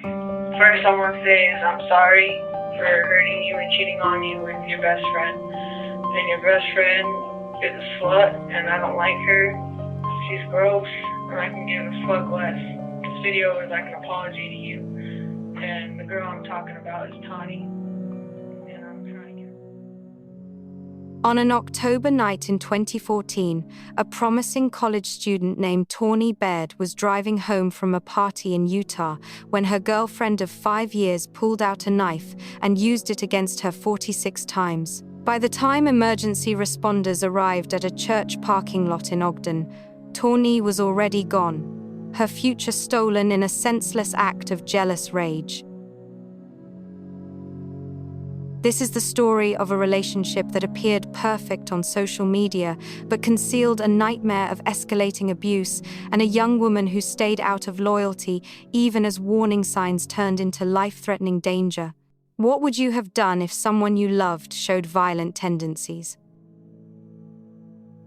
First, I want to say is I'm sorry for hurting you and cheating on you with your best friend. And your best friend is a slut, and I don't like her. She's gross, and I can give a fuck less. This video is like an apology to you. And the girl I'm talking about is Tawnee. And I'm trying to get... On an October night in 2014, a promising college student named Tawnee Baird was driving home from a party in Utah when her girlfriend of 5 years pulled out a knife and used it against her 46 times. By the time emergency responders arrived at a church parking lot in Ogden, Tawnee was already gone, her future stolen in a senseless act of jealous rage. This is the story of a relationship that appeared perfect on social media, but concealed a nightmare of escalating abuse and a young woman who stayed out of loyalty even as warning signs turned into life-threatening danger. What would you have done if someone you loved showed violent tendencies?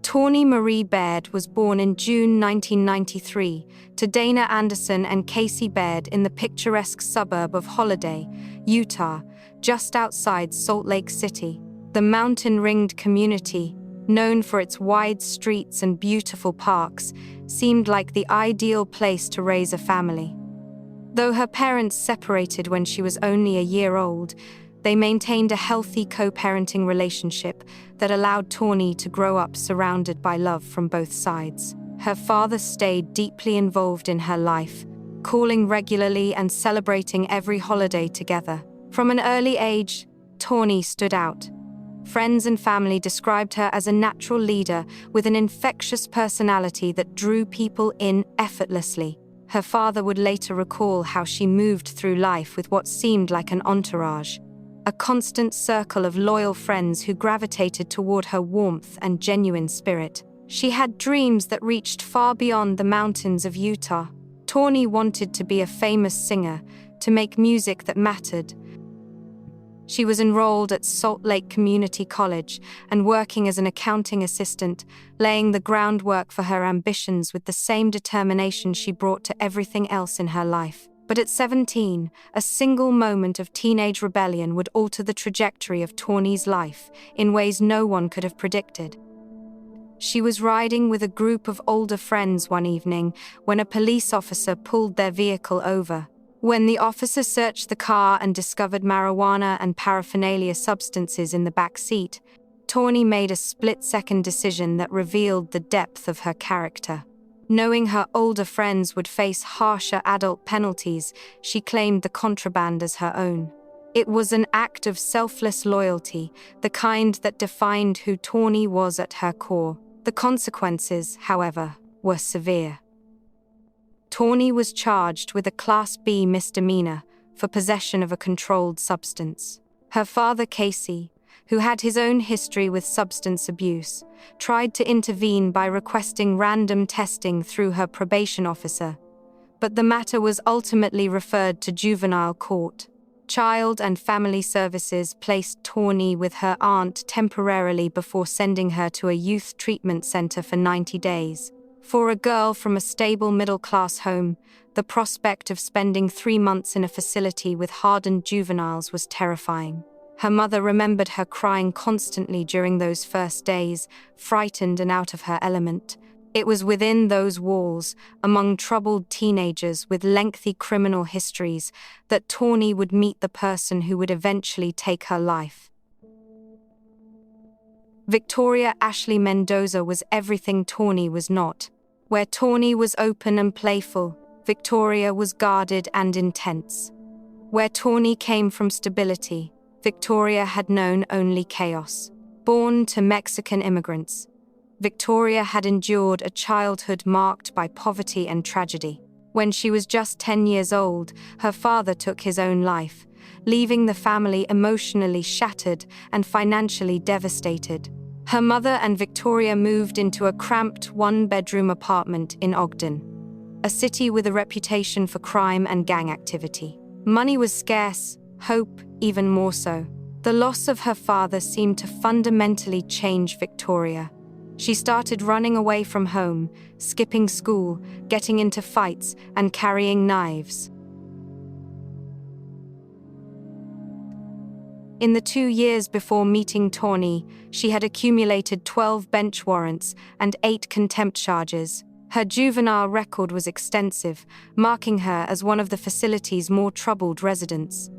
Tawnee Marie Baird was born in June 1993 to Dana Anderson and Casey Baird in the picturesque suburb of Holiday, Utah, just outside Salt Lake City. The mountain-ringed community, known for its wide streets and beautiful parks, seemed like the ideal place to raise a family. Though her parents separated when she was only a year old, they maintained a healthy co-parenting relationship that allowed Tawnee to grow up surrounded by love from both sides. Her father stayed deeply involved in her life, calling regularly and celebrating every holiday together. From an early age, Tawnee stood out. Friends and family described her as a natural leader with an infectious personality that drew people in effortlessly. Her father would later recall how she moved through life with what seemed like an entourage, a constant circle of loyal friends who gravitated toward her warmth and genuine spirit. She had dreams that reached far beyond the mountains of Utah. Tawnee wanted to be a famous singer, to make music that mattered. She was enrolled at Salt Lake Community College and working as an accounting assistant, laying the groundwork for her ambitions with the same determination she brought to everything else in her life. But at 17, a single moment of teenage rebellion would alter the trajectory of Tawnee's life in ways no one could have predicted. She was riding with a group of older friends one evening when a police officer pulled their vehicle over. When the officer searched the car and discovered marijuana and paraphernalia substances in the back seat, Tawnee made a split-second decision that revealed the depth of her character. Knowing her older friends would face harsher adult penalties, she claimed the contraband as her own. It was an act of selfless loyalty, the kind that defined who Tawnee was at her core. The consequences, however, were severe. Tawnee was charged with a Class B misdemeanor for possession of a controlled substance. Her father, Casey, who had his own history with substance abuse, tried to intervene by requesting random testing through her probation officer, but the matter was ultimately referred to juvenile court. Child and Family Services placed Tawnee with her aunt temporarily before sending her to a youth treatment center for 90 days. For a girl from a stable middle-class home, the prospect of spending 3 months in a facility with hardened juveniles was terrifying. Her mother remembered her crying constantly during those first days, frightened and out of her element. It was within those walls, among troubled teenagers with lengthy criminal histories, that Tawnee would meet the person who would eventually take her life. Victoria Ashley Mendoza was everything Tawnee was not. Where Tawnee was open and playful, Victoria was guarded and intense. Where Tawnee came from stability, Victoria had known only chaos. Born to Mexican immigrants, Victoria had endured a childhood marked by poverty and tragedy. When she was just 10 years old, her father took his own life, leaving the family emotionally shattered and financially devastated. Her mother and Victoria moved into a cramped one-bedroom apartment in Ogden, a city with a reputation for crime and gang activity. Money was scarce, hope even more so. The loss of her father seemed to fundamentally change Victoria. She started running away from home, skipping school, getting into fights, and carrying knives. In the 2 years before meeting Tawnee, she had accumulated 12 bench warrants and 8 contempt charges. Her juvenile record was extensive, marking her as one of the facility's more troubled residents.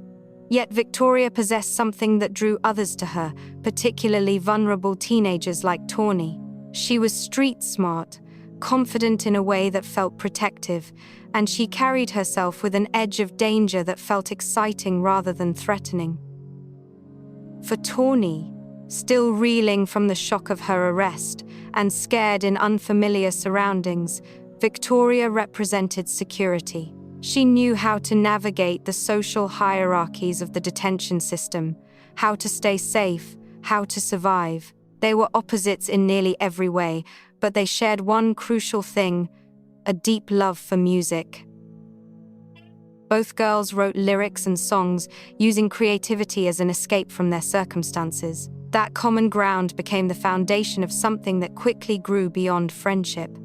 Yet Victoria possessed something that drew others to her, particularly vulnerable teenagers like Tawnee. She was street smart, confident in a way that felt protective, and she carried herself with an edge of danger that felt exciting rather than threatening. For Tawnee, still reeling from the shock of her arrest and scared in unfamiliar surroundings, Victoria represented security. She knew how to navigate the social hierarchies of the detention system, how to stay safe, how to survive. They were opposites in nearly every way, but they shared one crucial thing: a deep love for music. Both girls wrote lyrics and songs, using creativity as an escape from their circumstances. That common ground became the foundation of something that quickly grew beyond friendship.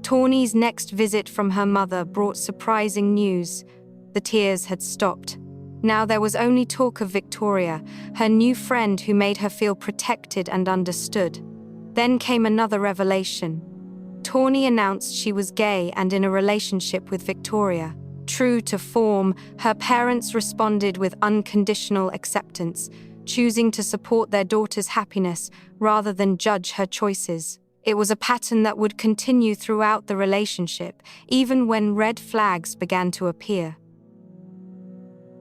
Tawnee's next visit from her mother brought surprising news. The tears had stopped. Now there was only talk of Victoria, her new friend who made her feel protected and understood. Then came another revelation. Tawnee announced she was gay and in a relationship with Victoria. True to form, her parents responded with unconditional acceptance, choosing to support their daughter's happiness rather than judge her choices. It was a pattern that would continue throughout the relationship, even when red flags began to appear.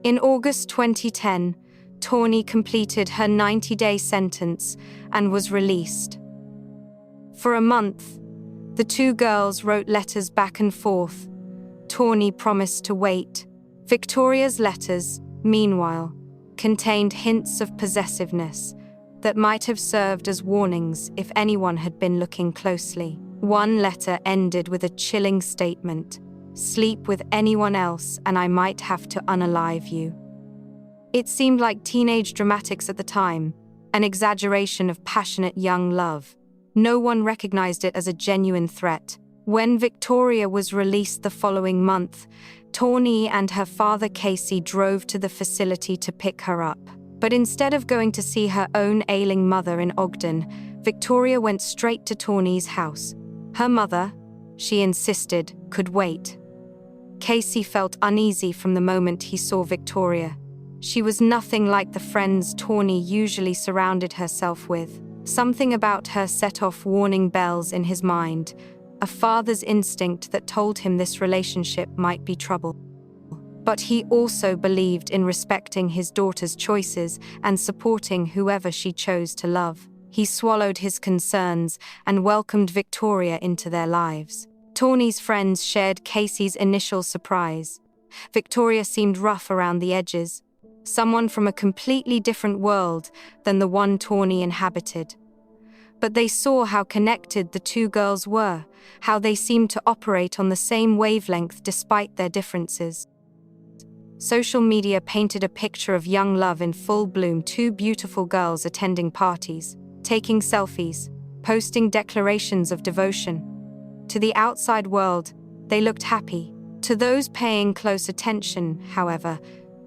In August 2010, Tawnee completed her 90-day sentence and was released. For a month, the two girls wrote letters back and forth. Tawnee promised to wait. Victoria's letters, meanwhile, contained hints of possessiveness that might have served as warnings if anyone had been looking closely. One letter ended with a chilling statement: "Sleep with anyone else and I might have to unalive you." It seemed like teenage dramatics at the time, an exaggeration of passionate young love. No one recognized it as a genuine threat. When Victoria was released the following month, Tawnee and her father Casey drove to the facility to pick her up. But instead of going to see her own ailing mother in Ogden, Victoria went straight to Tawnee's house. Her mother, she insisted, could wait. Casey felt uneasy from the moment he saw Victoria. She was nothing like the friends Tawnee usually surrounded herself with. Something about her set off warning bells in his mind, a father's instinct that told him this relationship might be trouble. But he also believed in respecting his daughter's choices and supporting whoever she chose to love. He swallowed his concerns and welcomed Victoria into their lives. Tawnee's friends shared Casey's initial surprise. Victoria seemed rough around the edges, someone from a completely different world than the one Tawnee inhabited. But they saw how connected the two girls were, how they seemed to operate on the same wavelength despite their differences. Social media painted a picture of young love in full bloom: two beautiful girls attending parties, taking selfies, posting declarations of devotion. To the outside world, they looked happy. To those paying close attention, however,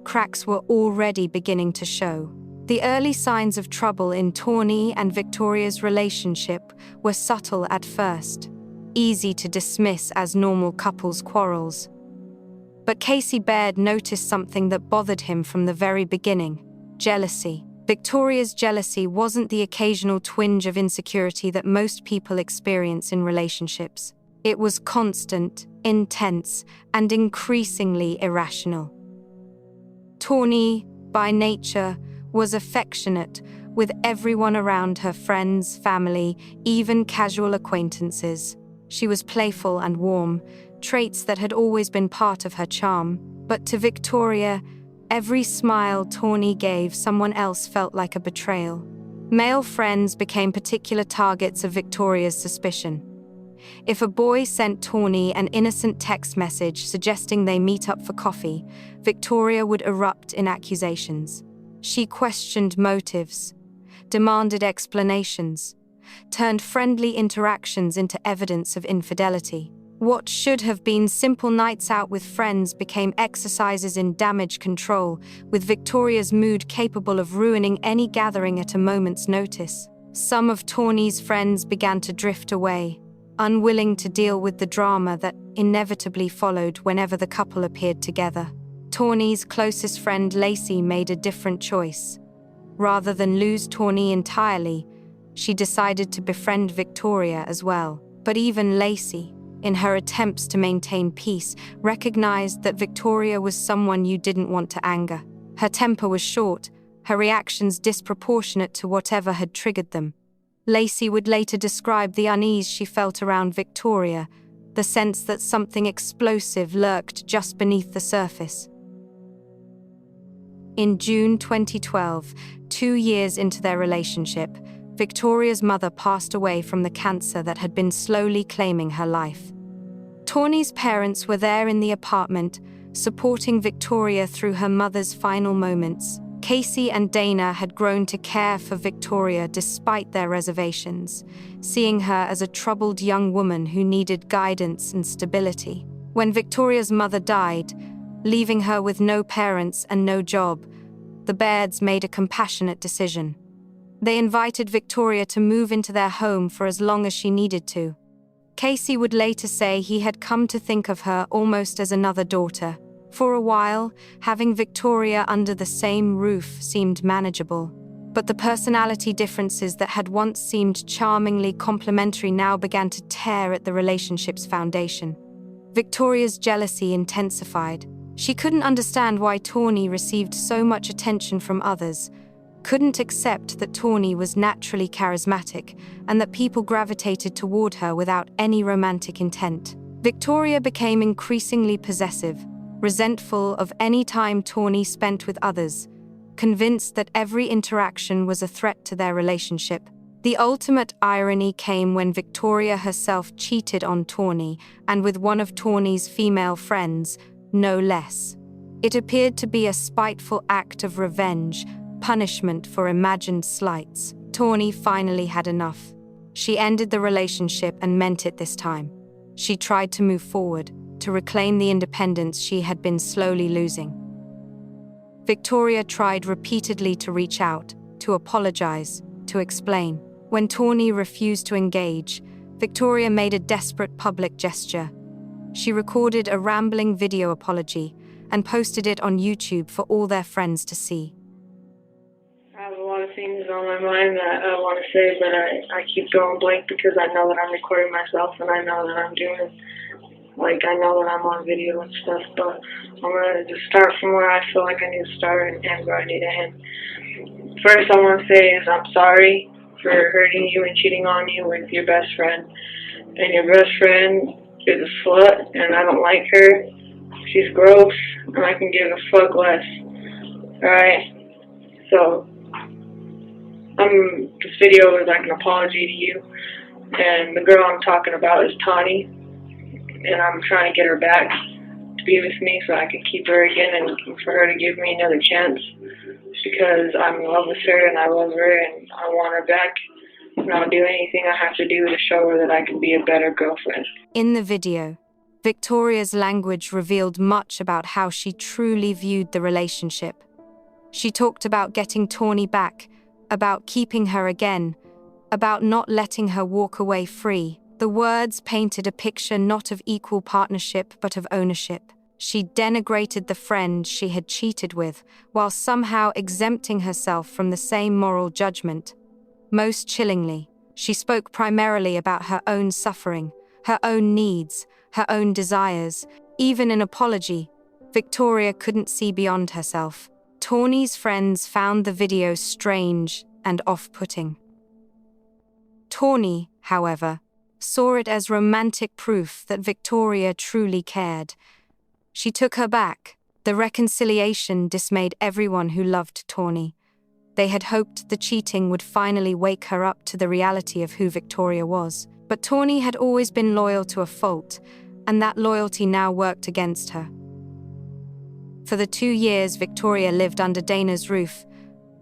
cracks were already beginning to show. The early signs of trouble in Tawnee and Victoria's relationship were subtle at first, easy to dismiss as normal couples' quarrels. But Casey Baird noticed something that bothered him from the very beginning: jealousy. Victoria's jealousy wasn't the occasional twinge of insecurity that most people experience in relationships. It was constant, intense, and increasingly irrational. Tawnee, by nature, was affectionate with everyone around her: friends, family, even casual acquaintances. She was playful and warm, traits that had always been part of her charm. But to Victoria, every smile Tawnee gave someone else felt like a betrayal. Male friends became particular targets of Victoria's suspicion. If a boy sent Tawnee an innocent text message suggesting they meet up for coffee, Victoria would erupt in accusations. She questioned motives, demanded explanations, turned friendly interactions into evidence of infidelity. What should have been simple nights out with friends became exercises in damage control, with Victoria's mood capable of ruining any gathering at a moment's notice. Some of Tawnee's friends began to drift away, unwilling to deal with the drama that inevitably followed whenever the couple appeared together. Tawnee's closest friend Lacey made a different choice. Rather than lose Tawnee entirely, she decided to befriend Victoria as well. But even Lacey, in her attempts to maintain peace, recognized that Victoria was someone you didn't want to anger. Her temper was short, her reactions disproportionate to whatever had triggered them. Lacey would later describe the unease she felt around Victoria, the sense that something explosive lurked just beneath the surface. In June 2012, 2 years into their relationship, Victoria's mother passed away from the cancer that had been slowly claiming her life. Tawnee's parents were there in the apartment, supporting Victoria through her mother's final moments. Casey and Dana had grown to care for Victoria despite their reservations, seeing her as a troubled young woman who needed guidance and stability. When Victoria's mother died, leaving her with no parents and no job, the Bairds made a compassionate decision. They invited Victoria to move into their home for as long as she needed to. Casey would later say he had come to think of her almost as another daughter. For a while, having Victoria under the same roof seemed manageable. But the personality differences that had once seemed charmingly complementary now began to tear at the relationship's foundation. Victoria's jealousy intensified. She couldn't understand why Tawnee received so much attention from others, couldn't accept that Tawnee was naturally charismatic and that people gravitated toward her without any romantic intent. Victoria became increasingly possessive, resentful of any time Tawnee spent with others, convinced that every interaction was a threat to their relationship. The ultimate irony came when Victoria herself cheated on Tawnee, and with one of Tawnee's female friends, no less. It appeared to be a spiteful act of revenge, punishment for imagined slights. Tawnee finally had enough. She ended the relationship and meant it this time. She tried to move forward, to reclaim the independence she had been slowly losing. Victoria tried repeatedly to reach out, to apologize, to explain. When Tawnee refused to engage, Victoria made a desperate public gesture. She recorded a rambling video apology and posted it on YouTube for all their friends to see. I have a lot of things on my mind that I want to say, but I keep going blank because I know that I'm recording myself and I know that I'm doing, I know that I'm on video and stuff, but I'm going to just start from where I feel like I need to start and end where I need to end. First I want to say is I'm sorry for hurting you and cheating on you with your best friend. And your best friend is a slut and I don't like her. She's gross and I can give a fuck less. Alright? So, this video is like an apology to you. And the girl I'm talking about is Tawnee. And I'm trying to get her back to be with me so I can keep her again and for her to give me another chance. Because I'm in love with her and I love her and I want her back. And I'll do anything I have to do to show her that I can be a better girlfriend. In the video, Victoria's language revealed much about how she truly viewed the relationship. She talked about getting Tawnee back, about keeping her again, about not letting her walk away free. The words painted a picture not of equal partnership but of ownership. She denigrated the friend she had cheated with, while somehow exempting herself from the same moral judgment. Most chillingly, she spoke primarily about her own suffering, her own needs, her own desires. Even in apology, Victoria couldn't see beyond herself. Tawnee's friends found the video strange and off-putting. Tawnee, however, saw it as romantic proof that Victoria truly cared. She took her back. The reconciliation dismayed everyone who loved Tawnee. They had hoped the cheating would finally wake her up to the reality of who Victoria was. But Tawnee had always been loyal to a fault, and that loyalty now worked against her. For the 2 years Victoria lived under Dana's roof,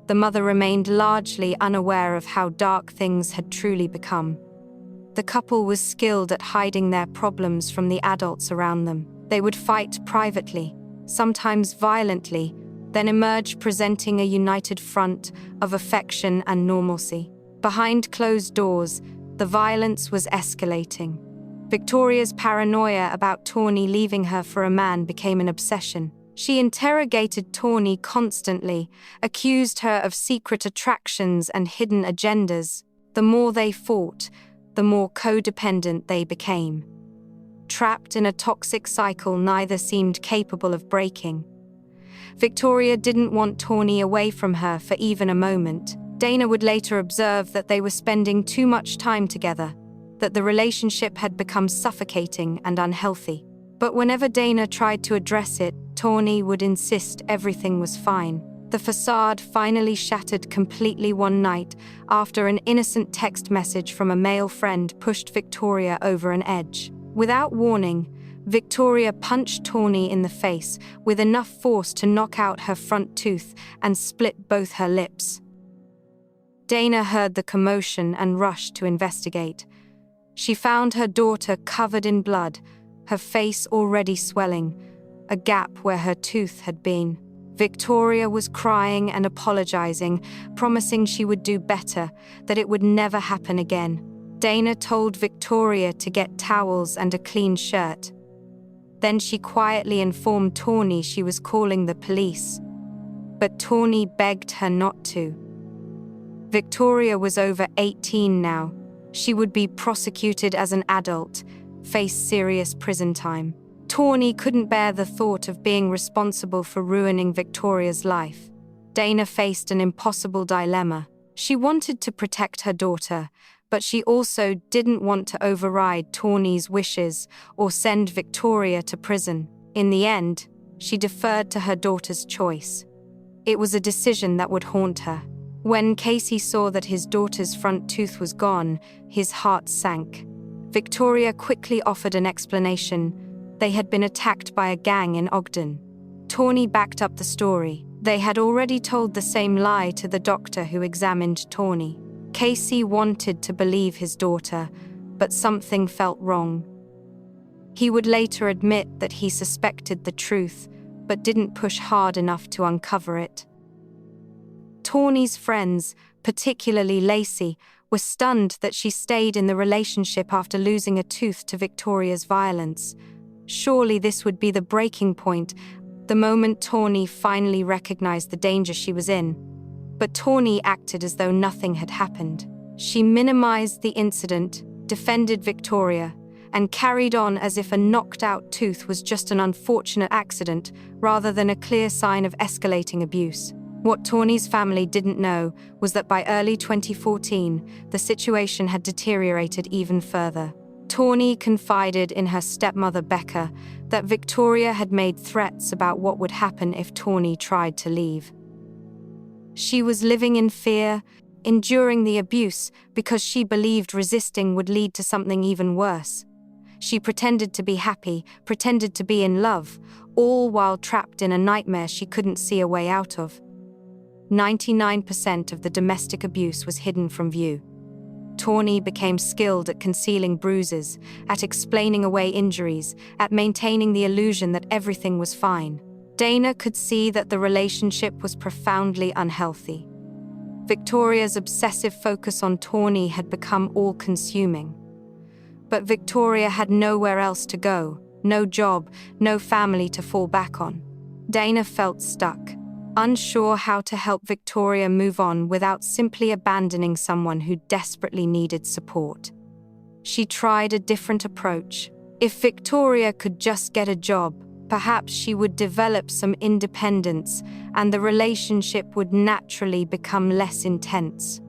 the mother remained largely unaware of how dark things had truly become. The couple was skilled at hiding their problems from the adults around them. They would fight privately, sometimes violently, then emerge presenting a united front of affection and normalcy. Behind closed doors, the violence was escalating. Victoria's paranoia about Tawnee leaving her for a man became an obsession. She interrogated Tawnee constantly, accused her of secret attractions and hidden agendas. The more they fought, the more codependent they became. Trapped in a toxic cycle neither seemed capable of breaking. Victoria didn't want Tawnee away from her for even a moment. Dana would later observe that they were spending too much time together, that the relationship had become suffocating and unhealthy. But whenever Dana tried to address it, Tawnee would insist everything was fine. The facade finally shattered completely one night after an innocent text message from a male friend pushed Victoria over an edge. Without warning, Victoria punched Tawnee in the face with enough force to knock out her front tooth and split both her lips. Dana heard the commotion and rushed to investigate. She found her daughter covered in blood, her face already swelling, a gap where her tooth had been. Victoria was crying and apologizing, promising she would do better, that it would never happen again. Dana told Victoria to get towels and a clean shirt. Then she quietly informed Tawnee she was calling the police. But Tawnee begged her not to. Victoria was over 18 now. She would be prosecuted as an adult, face serious prison time. Tawnee couldn't bear the thought of being responsible for ruining Victoria's life. Dana faced an impossible dilemma. She wanted to protect her daughter, but she also didn't want to override Tawnee's wishes or send Victoria to prison. In the end, she deferred to her daughter's choice. It was a decision that would haunt her. When Casey saw that his daughter's front tooth was gone, his heart sank. Victoria quickly offered an explanation. They had been attacked by a gang in Ogden. Tawnee backed up the story. They had already told the same lie to the doctor who examined Tawnee. Casey wanted to believe his daughter, but something felt wrong. He would later admit that he suspected the truth, but didn't push hard enough to uncover it. Tawnee's friends, particularly Lacey, were stunned that she stayed in the relationship after losing a tooth to Victoria's violence. Surely this would be the breaking point, the moment Tawnee finally recognized the danger she was in. But Tawnee acted as though nothing had happened. She minimized the incident, defended Victoria, and carried on as if a knocked-out tooth was just an unfortunate accident rather than a clear sign of escalating abuse. What Tawnee's family didn't know was that by early 2014, the situation had deteriorated even further. Tawnee confided in her stepmother Becca that Victoria had made threats about what would happen if Tawnee tried to leave. She was living in fear, enduring the abuse because she believed resisting would lead to something even worse. She pretended to be happy, pretended to be in love, all while trapped in a nightmare she couldn't see a way out of. 99% of the domestic abuse was hidden from view. Tawnee became skilled at concealing bruises, at explaining away injuries, at maintaining the illusion that everything was fine. Dana could see that the relationship was profoundly unhealthy. Victoria's obsessive focus on Tawnee had become all-consuming. But Victoria had nowhere else to go, no job, no family to fall back on. Dana felt stuck, unsure how to help Victoria move on without simply abandoning someone who desperately needed support. She tried a different approach. If Victoria could just get a job, perhaps she would develop some independence and the relationship would naturally become less intense.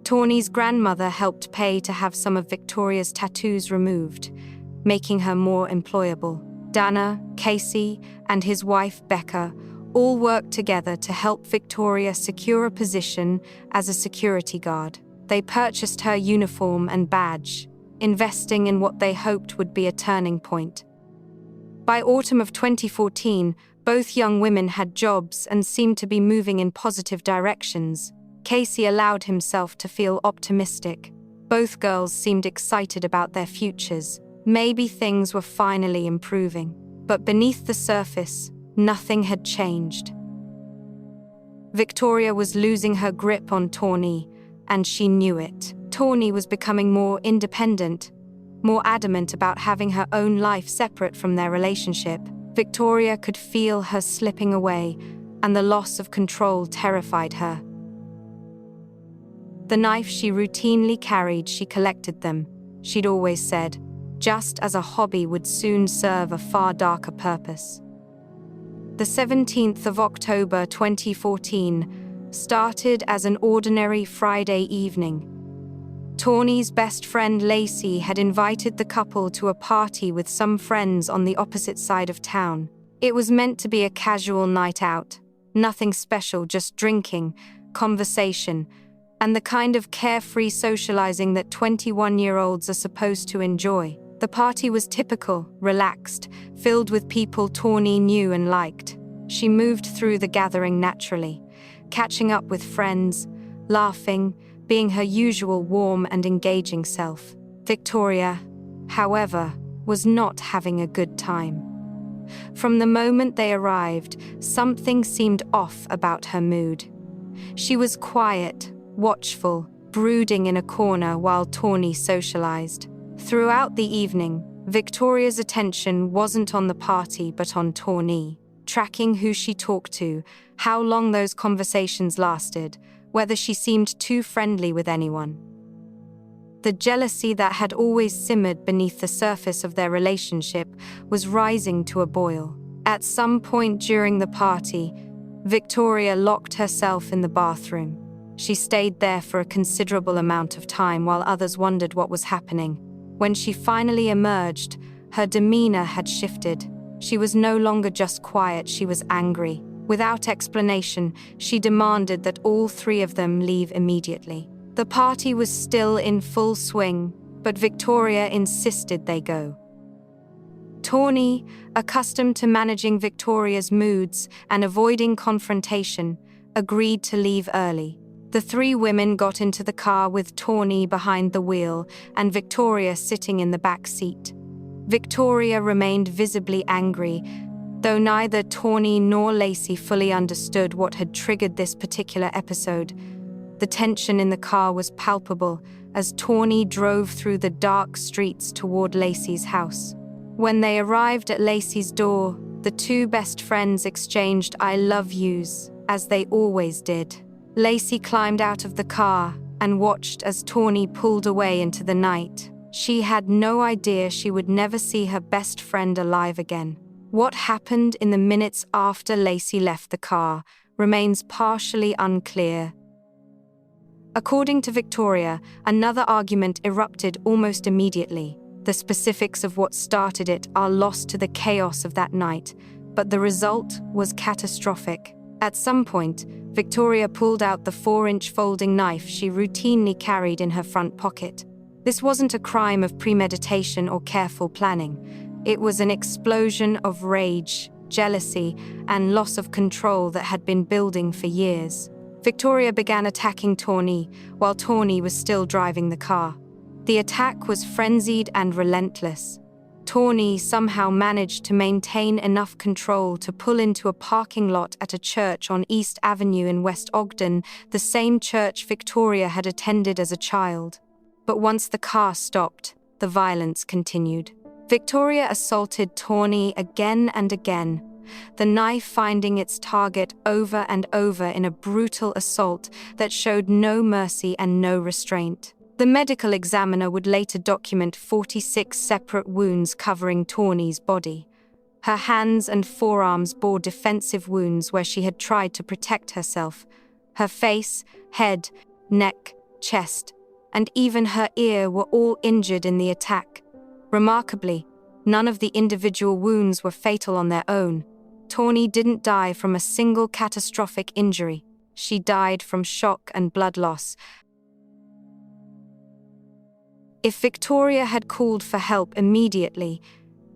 Tawnee's grandmother helped pay to have some of Victoria's tattoos removed, making her more employable. Dana, Casey, and his wife Becca all worked together to help Victoria secure a position as a security guard. They purchased her uniform and badge, investing in what they hoped would be a turning point. By autumn of 2014, both young women had jobs and seemed to be moving in positive directions. Casey allowed himself to feel optimistic. Both girls seemed excited about their futures. Maybe things were finally improving. But beneath the surface, nothing had changed. Victoria was losing her grip on Tawnee, and she knew it. Tawnee was becoming more independent, more adamant about having her own life separate from their relationship. Victoria could feel her slipping away, and the loss of control terrified her. The knife she routinely carried, she collected them, she'd always said, just as a hobby would soon serve a far darker purpose. The 17th of October 2014 started as an ordinary Friday evening. Tawnee's best friend Lacey had invited the couple to a party with some friends on the opposite side of town. It was meant to be a casual night out, nothing special, just drinking, conversation, and the kind of carefree socializing that 21-year-olds are supposed to enjoy. The party was typical, relaxed, filled with people Tawnee knew and liked. She moved through the gathering naturally, catching up with friends, laughing, being her usual warm and engaging self. Victoria, however, was not having a good time. From the moment they arrived, something seemed off about her mood. She was quiet, watchful, brooding in a corner while Tawnee socialized. Throughout the evening, Victoria's attention wasn't on the party but on Tawnee, tracking who she talked to, how long those conversations lasted, whether she seemed too friendly with anyone. The jealousy that had always simmered beneath the surface of their relationship was rising to a boil. At some point during the party, Victoria locked herself in the bathroom. She stayed there for a considerable amount of time while others wondered what was happening. When she finally emerged, her demeanor had shifted. She was no longer just quiet, she was angry. Without explanation, she demanded that all three of them leave immediately. The party was still in full swing, but Victoria insisted they go. Tawnee, accustomed to managing Victoria's moods and avoiding confrontation, agreed to leave early. The three women got into the car with Tawnee behind the wheel and Victoria sitting in the back seat. Victoria remained visibly angry, though neither Tawnee nor Lacey fully understood what had triggered this particular episode. The tension in the car was palpable as Tawnee drove through the dark streets toward Lacey's house. When they arrived at Lacey's door, the two best friends exchanged "I love yous," as they always did. Lacey climbed out of the car and watched as Tawnee pulled away into the night. She had no idea she would never see her best friend alive again. What happened in the minutes after Lacey left the car remains partially unclear. According to Victoria, another argument erupted almost immediately. The specifics of what started it are lost to the chaos of that night, but the result was catastrophic. At some point, Victoria pulled out the 4-inch folding knife she routinely carried in her front pocket. This wasn't a crime of premeditation or careful planning. It was an explosion of rage, jealousy, and loss of control that had been building for years. Victoria began attacking Tawnee while Tawnee was still driving the car. The attack was frenzied and relentless. Tawnee somehow managed to maintain enough control to pull into a parking lot at a church on East Avenue in West Ogden, the same church Victoria had attended as a child. But once the car stopped, the violence continued. Victoria assaulted Tawnee again and again, the knife finding its target over and over in a brutal assault that showed no mercy and no restraint. The medical examiner would later document 46 separate wounds covering Tawnee's body. Her hands and forearms bore defensive wounds where she had tried to protect herself. Her face, head, neck, chest, and even her ear were all injured in the attack. Remarkably, none of the individual wounds were fatal on their own. Tawnee didn't die from a single catastrophic injury. She died from shock and blood loss. If Victoria had called for help immediately,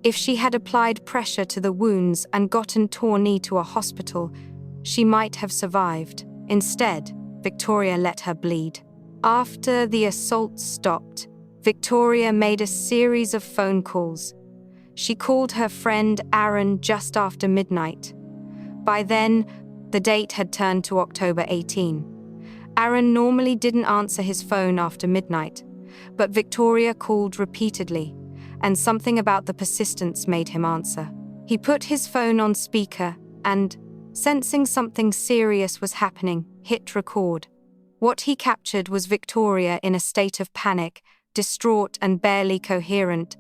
if she had applied pressure to the wounds and gotten Tawnee to a hospital, she might have survived. Instead, Victoria let her bleed. After the assault stopped, Victoria made a series of phone calls. She called her friend Aaron just after midnight. By then, the date had turned to October 18. Aaron normally didn't answer his phone after midnight, but Victoria called repeatedly, and something about the persistence made him answer. He put his phone on speaker and, sensing something serious was happening, hit record. What he captured was Victoria in a state of panic, distraught and barely coherent.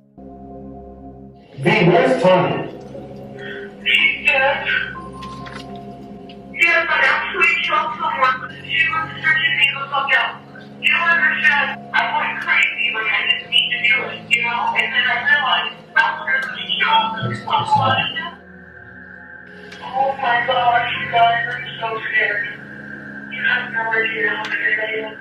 Where's Tawnee? She's dead. Yes, I actually killed someone. She was searching me to look out. You don't understand. I went crazy, like I didn't mean to do it, you know? And then I realized that's where the show was. Oh my gosh, you guys, I'm so scared. You have no idea how scared I am.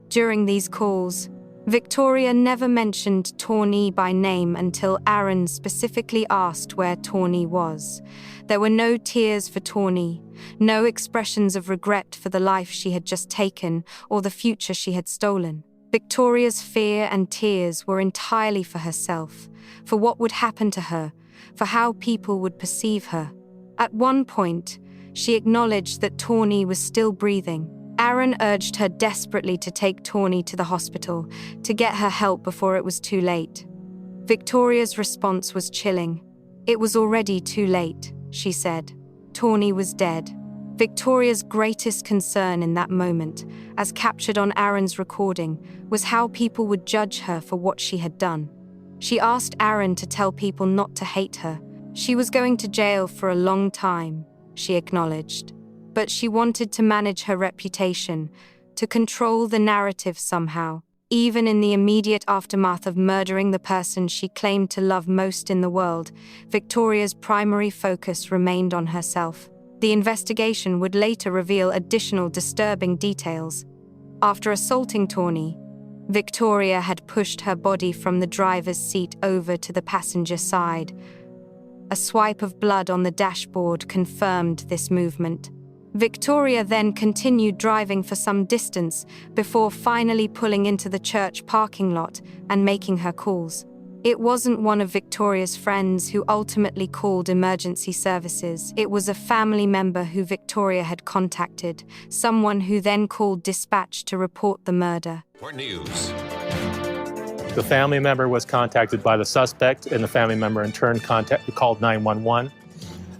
During these calls, Victoria never mentioned Tawnee by name until Aaron specifically asked where Tawnee was. There were no tears for Tawnee, no expressions of regret for the life she had just taken or the future she had stolen. Victoria's fear and tears were entirely for herself, for what would happen to her, for how people would perceive her. At one point, she acknowledged that Tawnee was still breathing. Aaron urged her desperately to take Tawnee to the hospital, to get her help before it was too late. Victoria's response was chilling. It was already too late, she said. Tawnee was dead. Victoria's greatest concern in that moment, as captured on Aaron's recording, was how people would judge her for what she had done. She asked Aaron to tell people not to hate her. She was going to jail for a long time, she acknowledged. But she wanted to manage her reputation, to control the narrative somehow, even in the immediate aftermath of murdering the person she claimed to love most in the world. Victoria's primary focus remained on herself. The investigation would later reveal additional disturbing details. After assaulting Tawnee, Victoria had pushed her body from the driver's seat over to the passenger side. A swipe of blood on the dashboard confirmed this movement. Victoria then continued driving for some distance before finally pulling into the church parking lot and making her calls. It wasn't one of Victoria's friends who ultimately called emergency services. It was a family member who Victoria had contacted, someone who then called dispatch to report the murder. For news. The family member was contacted by the suspect, and the family member in turn called 911.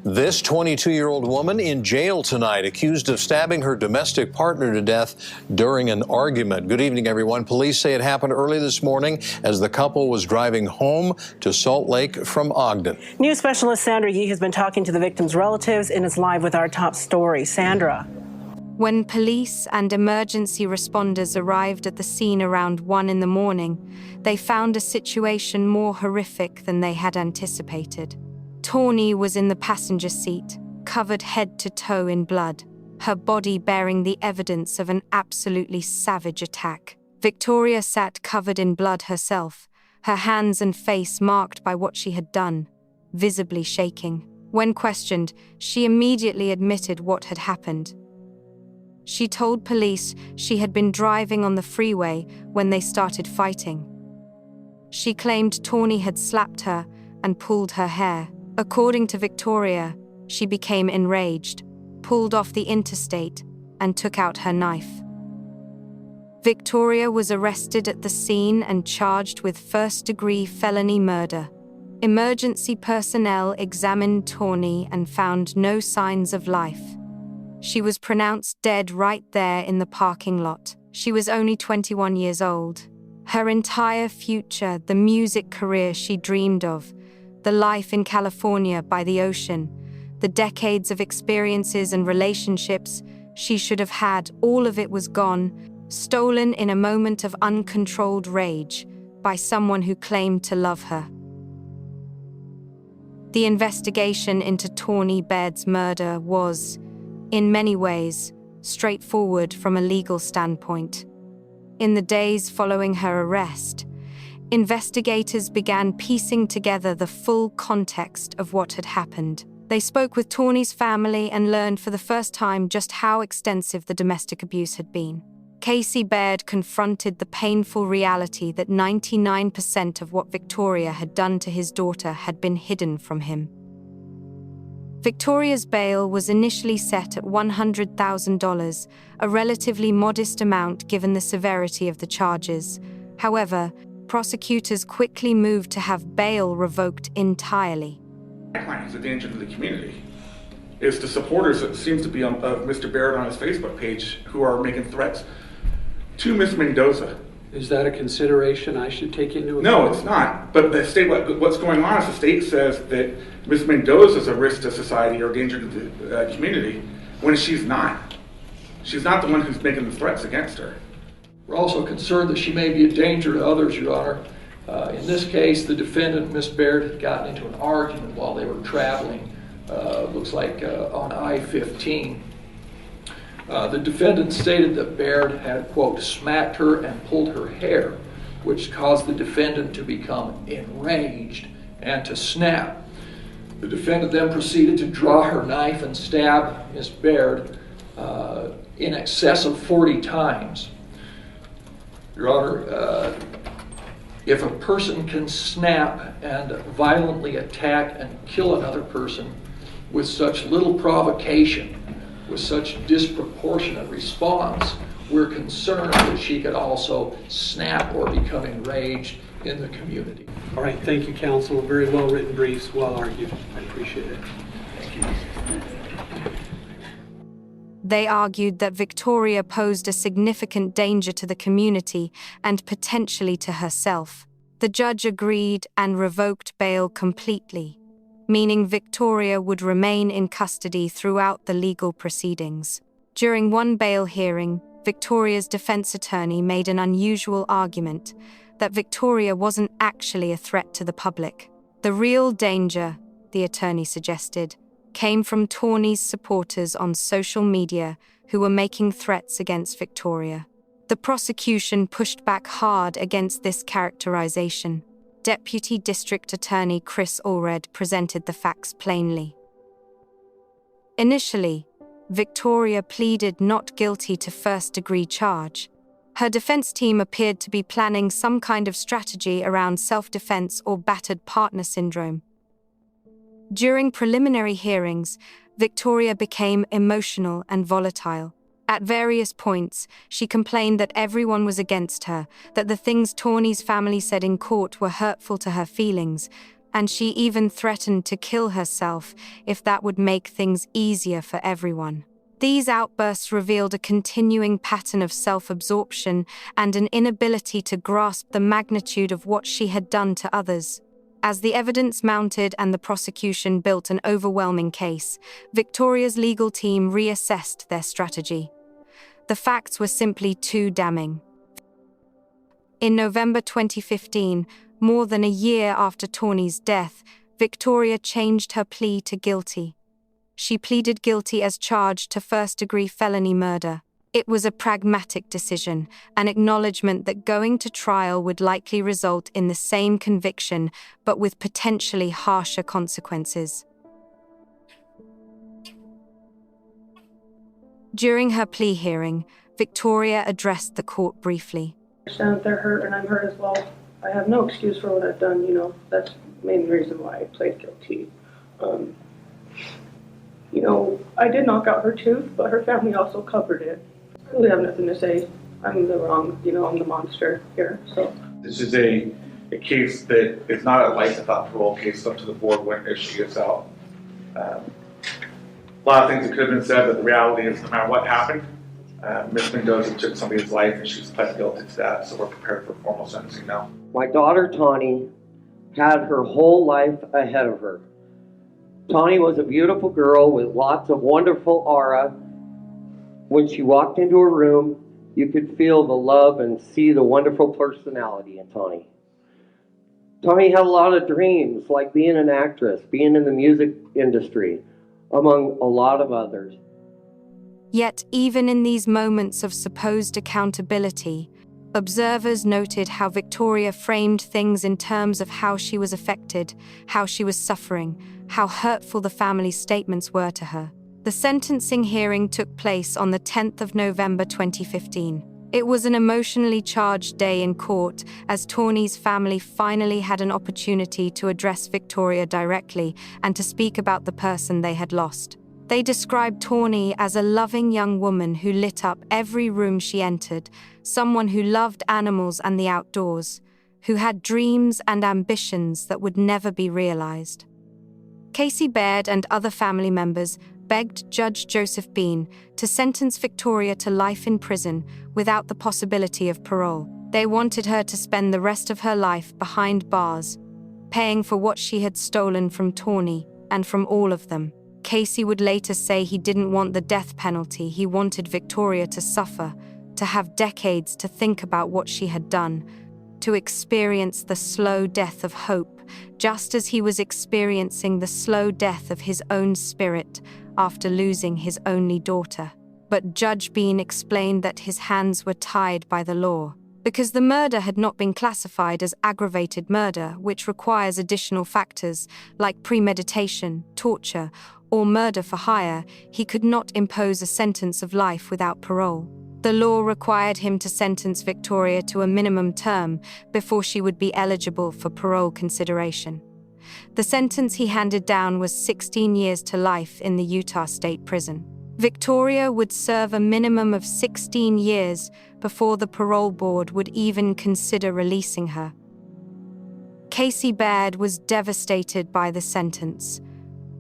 This 22-year-old woman in jail tonight, accused of stabbing her domestic partner to death during an argument. Good evening, everyone. Police say it happened early this morning as the couple was driving home to Salt Lake from Ogden. News specialist Sandra Yee has been talking to the victims' relatives and is live with our top story. Sandra. When police and emergency responders arrived at the scene around 1 a.m, they found a situation more horrific than they had anticipated. Tawnee was in the passenger seat, covered head to toe in blood, her body bearing the evidence of an absolutely savage attack. Victoria sat covered in blood herself, her hands and face marked by what she had done, visibly shaking. When questioned, she immediately admitted what had happened. She told police she had been driving on the freeway when they started fighting. She claimed Tawnee had slapped her and pulled her hair. According to Victoria, she became enraged, pulled off the interstate, and took out her knife. Victoria was arrested at the scene and charged with first-degree felony murder. Emergency personnel examined Tawnee and found no signs of life. She was pronounced dead right there in the parking lot. She was only 21 years old. Her entire future, the music career she dreamed of, the life in California by the ocean, the decades of experiences and relationships she should have had, all of it was gone, stolen in a moment of uncontrolled rage by someone who claimed to love her. The investigation into Tawnee Baird's murder was, in many ways, straightforward from a legal standpoint. In the days following her arrest, investigators began piecing together the full context of what had happened. They spoke with Tawnee's family and learned for the first time just how extensive the domestic abuse had been. Casey Baird confronted the painful reality that 99% of what Victoria had done to his daughter had been hidden from him. Victoria's bail was initially set at $100,000, a relatively modest amount given the severity of the charges. However, prosecutors quickly moved to have bail revoked entirely. My client is a danger to the community. It's the supporters that seems to be of Mr. Baird on his Facebook page who are making threats to Miss Mendoza. Is that a consideration I should take into account? No, it's not. But the state, what's going on is the state says that Miss Mendoza is a risk to society or a danger to the community, when she's not. She's not the one who's making the threats against her. We're also concerned that she may be a danger to others, Your Honor. In this case, the defendant, Miss Baird, had gotten into an argument while they were traveling, looks like on I-15. The defendant stated that Baird had, quote, smacked her and pulled her hair, which caused the defendant to become enraged and to snap. The defendant then proceeded to draw her knife and stab Miss Baird in excess of 40 times. Your Honor, if a person can snap and violently attack and kill another person with such little provocation, with such disproportionate response, we're concerned that she could also snap or become enraged in the community. All right, thank you, counsel. Very well written briefs, well argued. I appreciate it. Thank you. They argued that Victoria posed a significant danger to the community and potentially to herself. The judge agreed and revoked bail completely, meaning Victoria would remain in custody throughout the legal proceedings. During one bail hearing, Victoria's defense attorney made an unusual argument that Victoria wasn't actually a threat to the public. The real danger, the attorney suggested, came from Tawnee's supporters on social media who were making threats against Victoria. The prosecution pushed back hard against this characterization. Deputy District Attorney Chris Allred presented the facts plainly. Initially, Victoria pleaded not guilty to first-degree charge. Her defense team appeared to be planning some kind of strategy around self-defense or battered partner syndrome. During preliminary hearings, Victoria became emotional and volatile. At various points, she complained that everyone was against her, that the things Tawnee's family said in court were hurtful to her feelings, and she even threatened to kill herself if that would make things easier for everyone. These outbursts revealed a continuing pattern of self-absorption and an inability to grasp the magnitude of what she had done to others. As the evidence mounted and the prosecution built an overwhelming case, Victoria's legal team reassessed their strategy. The facts were simply too damning. In November 2015, more than a year after Tawnee's death, Victoria changed her plea to guilty. She pleaded guilty as charged to first-degree felony murder. It was a pragmatic decision, an acknowledgement that going to trial would likely result in the same conviction, but with potentially harsher consequences. During her plea hearing, Victoria addressed the court briefly. I understand that they're hurt, and I'm hurt as well. I have no excuse for what I've done, That's the main reason why I pled guilty. I did knock out her tooth, but her family also covered it. I really have nothing to say. I'm the wrong, I'm the monster here, so. This is a case that is not a life without parole case up to the board when she gets out. A lot of things that could have been said, but the reality is no matter what happened, Ms. Mendoza took somebody's life and she's pled guilty to that, so we're prepared for formal sentencing now. My daughter, Tawny, had her whole life ahead of her. Tawny was a beautiful girl with lots of wonderful aura. When she walked into a room, you could feel the love and see the wonderful personality in Tawny. Tawny had a lot of dreams, like being an actress, being in the music industry, among a lot of others. Yet, even in these moments of supposed accountability, Observers noted how Victoria framed things in terms of how she was affected, how she was suffering, how hurtful the family's statements were to her. The sentencing hearing took place on the 10th of November 2015. It was an emotionally charged day in court, as Tawnee's family finally had an opportunity to address Victoria directly and to speak about the person they had lost. They described Tawnee as a loving young woman who lit up every room she entered, someone who loved animals and the outdoors, who had dreams and ambitions that would never be realized. Casey Baird and other family members begged Judge Joseph Bean to sentence Victoria to life in prison without the possibility of parole. They wanted her to spend the rest of her life behind bars, paying for what she had stolen from Tawnee and from all of them. Casey would later say he didn't want the death penalty. He wanted Victoria to suffer, to have decades to think about what she had done, to experience the slow death of hope, just as he was experiencing the slow death of his own spirit after losing his only daughter. But Judge Bean explained that his hands were tied by the law. Because the murder had not been classified as aggravated murder, which requires additional factors like premeditation, torture, or murder for hire, he could not impose a sentence of life without parole. The law required him to sentence Victoria to a minimum term before she would be eligible for parole consideration. The sentence he handed down was 16 years to life in the Utah State Prison. Victoria would serve a minimum of 16 years before the parole board would even consider releasing her. Casey Baird was devastated by the sentence.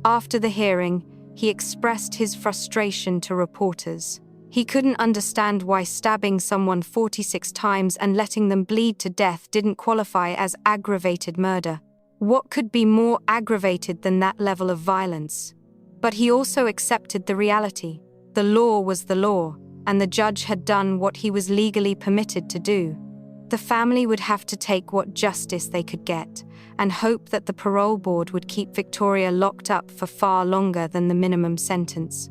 After the hearing, he expressed his frustration to reporters. He couldn't understand why stabbing someone 46 times and letting them bleed to death didn't qualify as aggravated murder. What could be more aggravated than that level of violence? But he also accepted the reality. The law was the law, and the judge had done what he was legally permitted to do. The family would have to take what justice they could get, and hope that the parole board would keep Victoria locked up for far longer than the minimum sentence.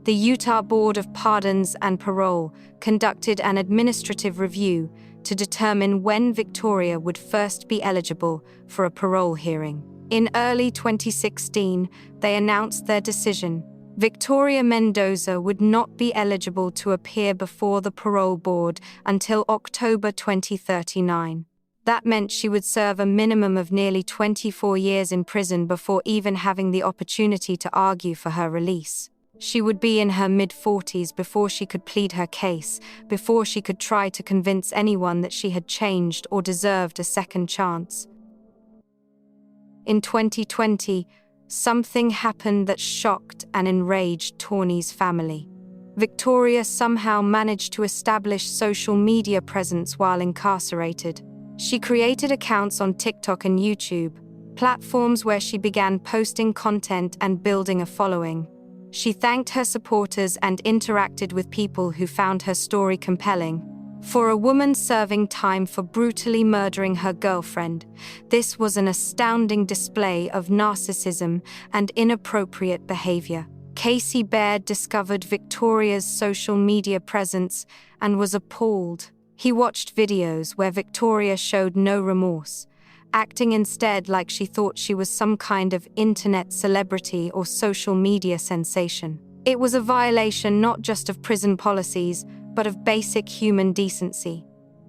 The Utah Board of Pardons and Parole conducted an administrative review to determine when Victoria would first be eligible for a parole hearing. In early 2016, they announced their decision. Victoria Mendoza would not be eligible to appear before the parole board until October 2039. That meant she would serve a minimum of nearly 24 years in prison before even having the opportunity to argue for her release. She would be in her mid-40s before she could plead her case, before she could try to convince anyone that she had changed or deserved a second chance. In 2020, something happened that shocked and enraged Tawnee's family. Victoria somehow managed to establish social media presence while incarcerated. She created accounts on TikTok and YouTube, platforms where she began posting content and building a following. She thanked her supporters and interacted with people who found her story compelling. For a woman serving time for brutally murdering her girlfriend, this was an astounding display of narcissism and inappropriate behavior. Casey Baird discovered Victoria's social media presence and was appalled. He watched videos where Victoria showed no remorse, acting instead like she thought she was some kind of internet celebrity or social media sensation. It was a violation not just of prison policies, but of basic human decency.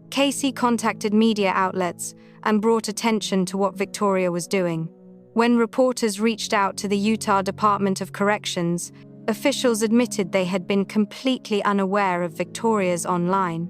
Casey contacted media outlets and brought attention to what Victoria was doing. When reporters reached out to the Utah Department of Corrections, officials admitted they had been completely unaware of Victoria's online.